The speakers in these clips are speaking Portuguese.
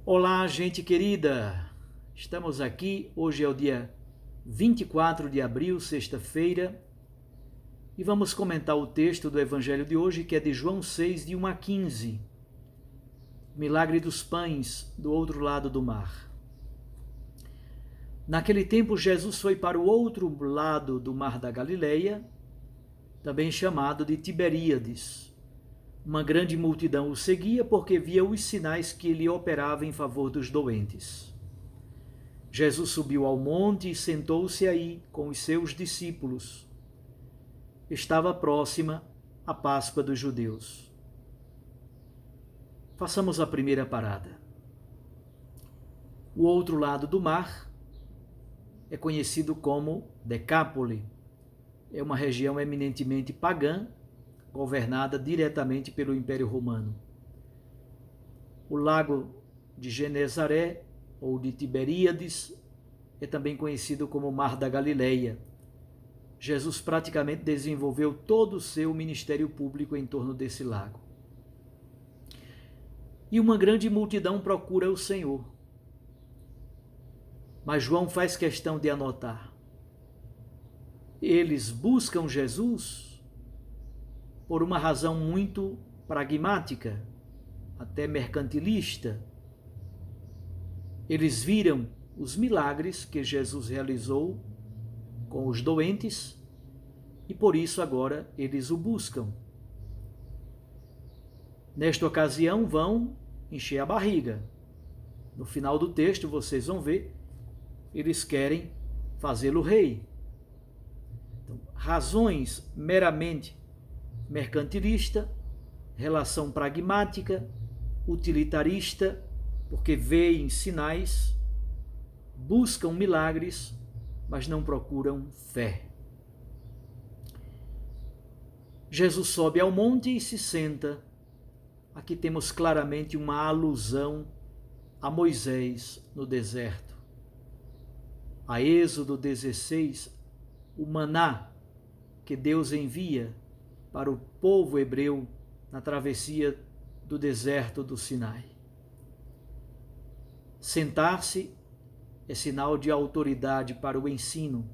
Olá, gente querida! Estamos aqui, hoje é o dia 24 de abril, sexta-feira, e vamos comentar o texto do Evangelho de hoje, que é de João 6, de 1 a 15. Milagre dos pães do outro lado do mar. Naquele tempo, Jesus foi para o outro lado do mar da Galileia, também chamado de Tiberíades. Uma grande multidão o seguia porque via os sinais que ele operava em favor dos doentes. Jesus subiu ao monte e sentou-se aí com os seus discípulos. Estava próxima a Páscoa dos judeus. Façamos a primeira parada. O outro lado do mar é conhecido como Decápole. É uma região eminentemente pagã, governada diretamente pelo Império Romano. O lago de Genezaré, ou de Tiberíades, é também conhecido como Mar da Galileia. Jesus praticamente desenvolveu todo o seu ministério público em torno desse lago. E uma grande multidão procura o Senhor. Mas João faz questão de anotar. Eles buscam Jesus por uma razão muito pragmática, até mercantilista. Eles viram os milagres que Jesus realizou com os doentes e por isso agora eles o buscam. Nesta ocasião vão encher a barriga. No final do texto vocês vão ver, eles querem fazê-lo rei. Então, razões meramente mercantilista, relação pragmática, utilitarista, porque veem sinais, buscam milagres, mas não procuram fé. Jesus sobe ao monte e se senta. Aqui temos claramente uma alusão a Moisés no deserto. A Êxodo 16, o maná que Deus envia para o povo hebreu na travessia do deserto do Sinai. Sentar-se é sinal de autoridade para o ensino.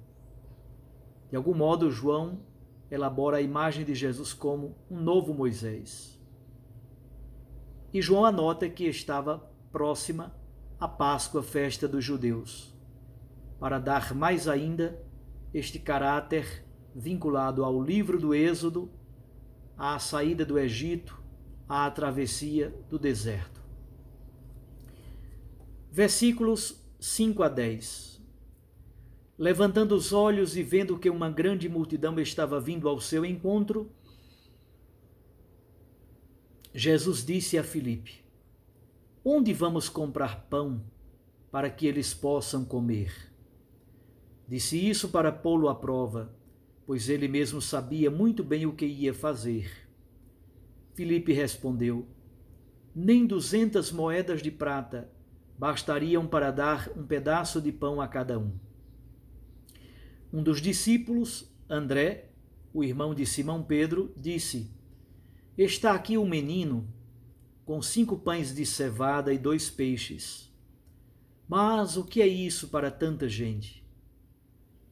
De algum modo, João elabora a imagem de Jesus como um novo Moisés. E João anota que estava próxima a Páscoa, festa dos judeus, para dar mais ainda este caráter vinculado ao livro do Êxodo, à saída do Egito, à travessia do deserto. Versículos 5 a 10. Levantando os olhos e vendo que uma grande multidão estava vindo ao seu encontro, Jesus disse a Filipe: Onde vamos comprar pão para que eles possam comer? Disse isso para pô-lo à prova, pois ele mesmo sabia muito bem o que ia fazer. Filipe respondeu: Nem 200 moedas de prata bastariam para dar um pedaço de pão a cada um. Um dos discípulos, André, o irmão de Simão Pedro, disse: Está aqui um menino com 5 pães de cevada e 2 peixes. Mas o que é isso para tanta gente?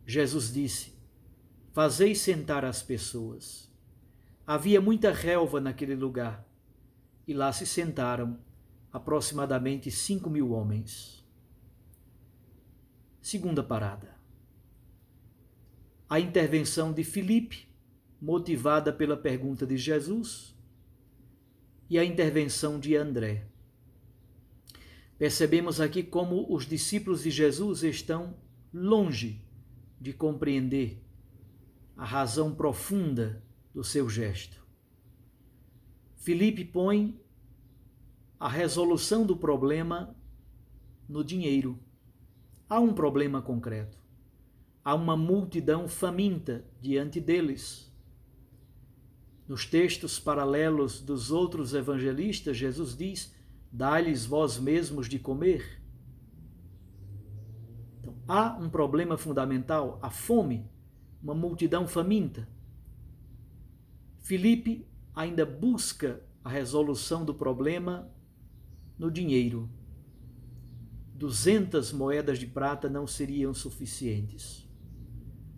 Jesus disse: Fazei sentar as pessoas. Havia muita relva naquele lugar, e lá se sentaram aproximadamente 5.000 homens. Segunda parada. A intervenção de Filipe, motivada pela pergunta de Jesus, e a intervenção de André. Percebemos aqui como os discípulos de Jesus estão longe de compreender a razão profunda do seu gesto. Filipe põe a resolução do problema no dinheiro. Há um problema concreto. Há uma multidão faminta diante deles. Nos textos paralelos dos outros evangelistas, Jesus diz: Dai-lhes vós mesmos de comer. Então, há um problema fundamental, a fome, uma multidão faminta. Filipe ainda busca a resolução do problema no dinheiro. 200 moedas de prata não seriam suficientes.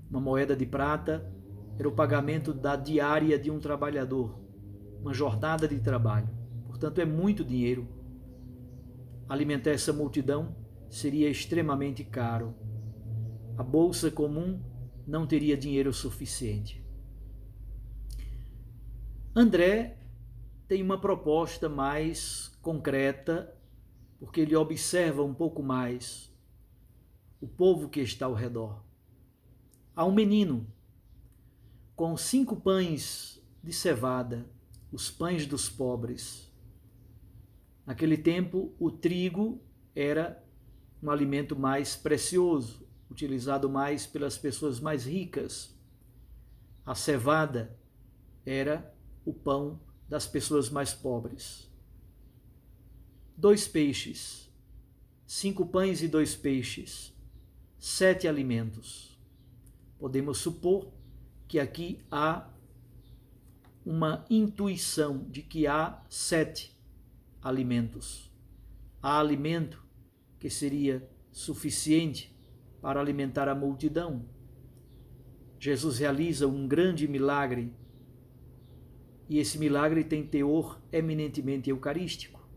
Uma moeda de prata era o pagamento da diária de um trabalhador, uma jornada de trabalho. Portanto, é muito dinheiro. Alimentar essa multidão seria extremamente caro. A bolsa comum não teria dinheiro suficiente. André tem uma proposta mais concreta, porque ele observa um pouco mais o povo que está ao redor. Há um menino com 5 pães de cevada, os pães dos pobres. Naquele tempo, o trigo era um alimento mais precioso, utilizado mais pelas pessoas mais ricas. A cevada era o pão das pessoas mais pobres. 2 peixes, 5 pães e 2 peixes, 7 alimentos. Podemos supor que aqui há uma intuição de que há 7 alimentos. Há alimento que seria suficiente para alimentar a multidão. Jesus realiza um grande milagre e esse milagre tem teor eminentemente eucarístico.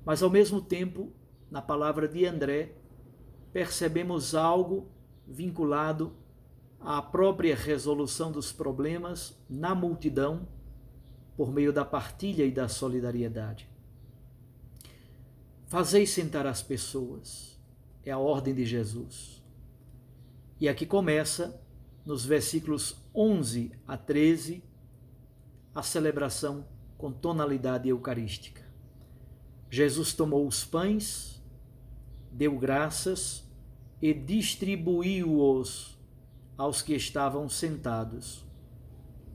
Mas ao mesmo tempo, na palavra de André, percebemos algo vinculado à própria resolução dos problemas na multidão por meio da partilha e da solidariedade. Fazei sentar as pessoas, é a ordem de Jesus. E aqui começa, nos versículos 11 a 13, a celebração com tonalidade eucarística. Jesus tomou os pães, deu graças e distribuiu-os aos que estavam sentados,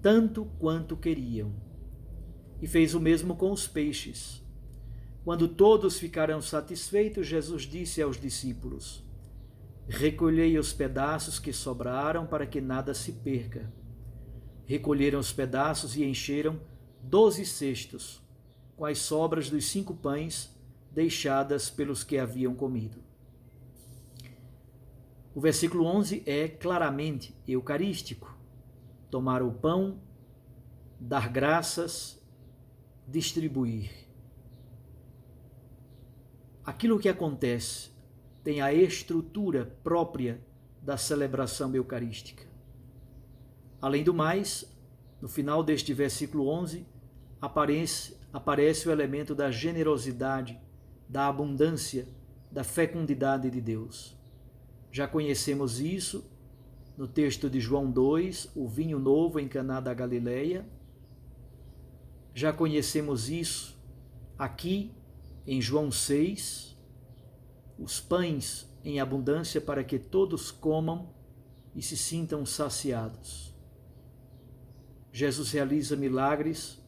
tanto quanto queriam. E fez o mesmo com os peixes. Quando todos ficaram satisfeitos, Jesus disse aos discípulos: recolhei os pedaços que sobraram para que nada se perca. Recolheram os pedaços e encheram 12 cestos, com as sobras dos 5 pães deixadas pelos que haviam comido. O versículo 11 é claramente eucarístico. Tomar o pão, dar graças, distribuir. Aquilo que acontece tem a estrutura própria da celebração eucarística. Além do mais, no final deste versículo 11, aparece o elemento da generosidade, da abundância, da fecundidade de Deus. Já conhecemos isso no texto de João 2, o vinho novo em Caná da Galileia. Já conhecemos isso aqui em João 6, os pães em abundância para que todos comam e se sintam saciados. Jesus realiza milagres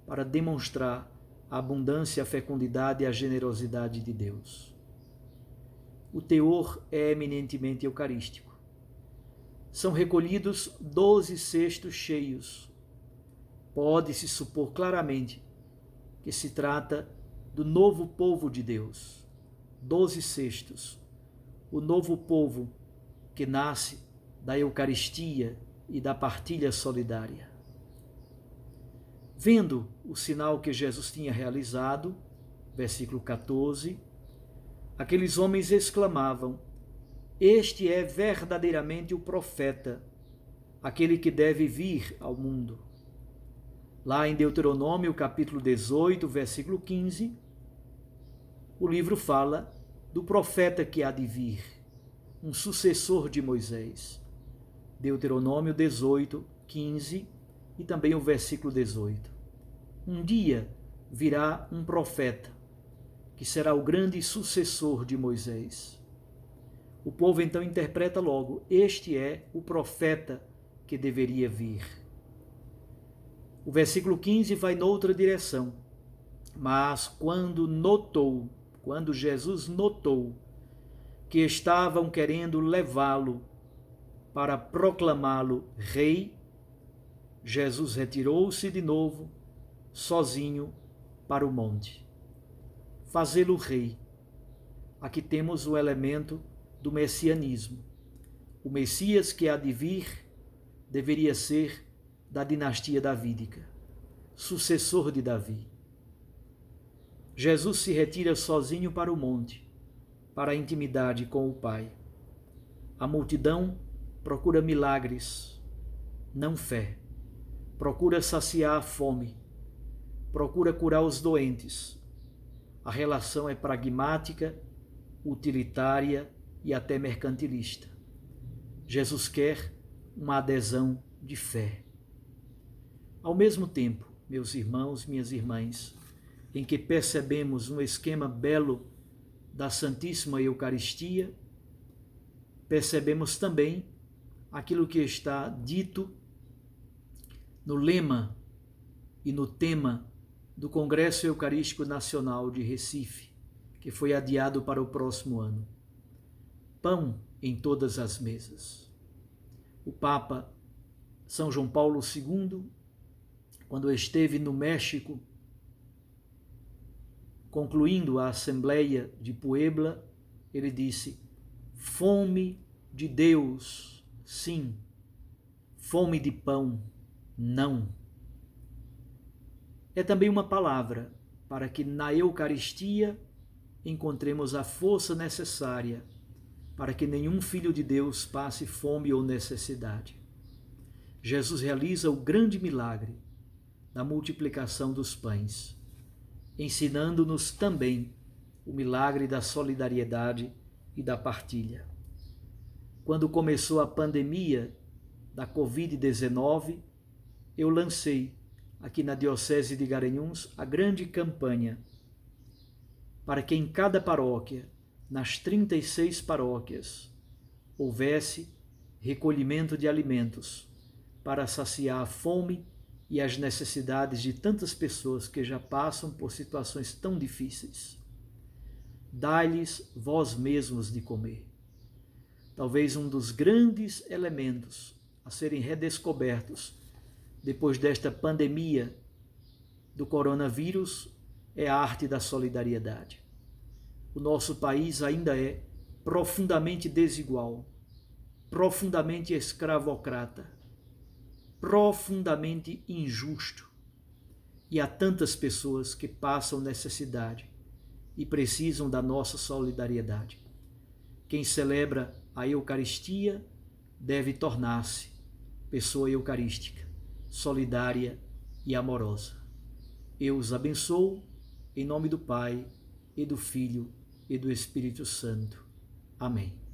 para demonstrar a abundância, a fecundidade e a generosidade de Deus. O teor é eminentemente eucarístico. São recolhidos 12 cestos cheios. Pode-se supor claramente que se trata do novo povo de Deus. 12 cestos. O novo povo que nasce da Eucaristia e da partilha solidária. Vendo o sinal que Jesus tinha realizado, versículo 14, aqueles homens exclamavam: este é verdadeiramente o profeta, aquele que deve vir ao mundo. Lá em Deuteronômio, capítulo 18, versículo 15, o livro fala do profeta que há de vir, um sucessor de Moisés. Deuteronômio 18, 15 e também o versículo 18. Um dia virá um profeta, que será o grande sucessor de Moisés. O povo então interpreta logo: este é o profeta que deveria vir. O versículo 15 vai noutra direção. Mas quando Jesus notou que estavam querendo levá-lo para proclamá-lo rei, Jesus retirou-se de novo, sozinho, para o monte. Fazê-lo rei aqui temos o elemento do messianismo. O Messias que há de vir deveria ser da dinastia davídica, sucessor de Davi. Jesus se retira sozinho para o monte, para a intimidade com o Pai. A multidão procura milagres, não fé. Procura saciar a fome, procura curar os doentes. A relação é pragmática, utilitária e até mercantilista. Jesus quer uma adesão de fé. Ao mesmo tempo, meus irmãos, minhas irmãs, em que percebemos um esquema belo da Santíssima Eucaristia, percebemos também aquilo que está dito no lema e no tema do Congresso Eucarístico Nacional de Recife, que foi adiado para o próximo ano. Pão em todas as mesas. O Papa São João Paulo II, quando esteve no México, concluindo a Assembleia de Puebla, ele disse: fome de Deus, sim, fome de pão, não. É também uma palavra para que na Eucaristia encontremos a força necessária para que nenhum filho de Deus passe fome ou necessidade. Jesus realiza o grande milagre da multiplicação dos pães, ensinando-nos também o milagre da solidariedade e da partilha. Quando começou a pandemia da Covid-19, eu lancei aqui na Diocese de Garanhuns a grande campanha para que em cada paróquia, nas 36 paróquias, houvesse recolhimento de alimentos para saciar a fome e as necessidades de tantas pessoas que já passam por situações tão difíceis. Dai-lhes vós mesmos de comer. Talvez um dos grandes elementos a serem redescobertos depois desta pandemia do coronavírus é a arte da solidariedade. O nosso país ainda é profundamente desigual, profundamente escravocrata, profundamente injusto. E há tantas pessoas que passam necessidade e precisam da nossa solidariedade. Quem celebra a Eucaristia deve tornar-se pessoa eucarística, solidária e amorosa. Eu os abençoo em nome do Pai, e do Filho, e do Espírito Santo. Amém.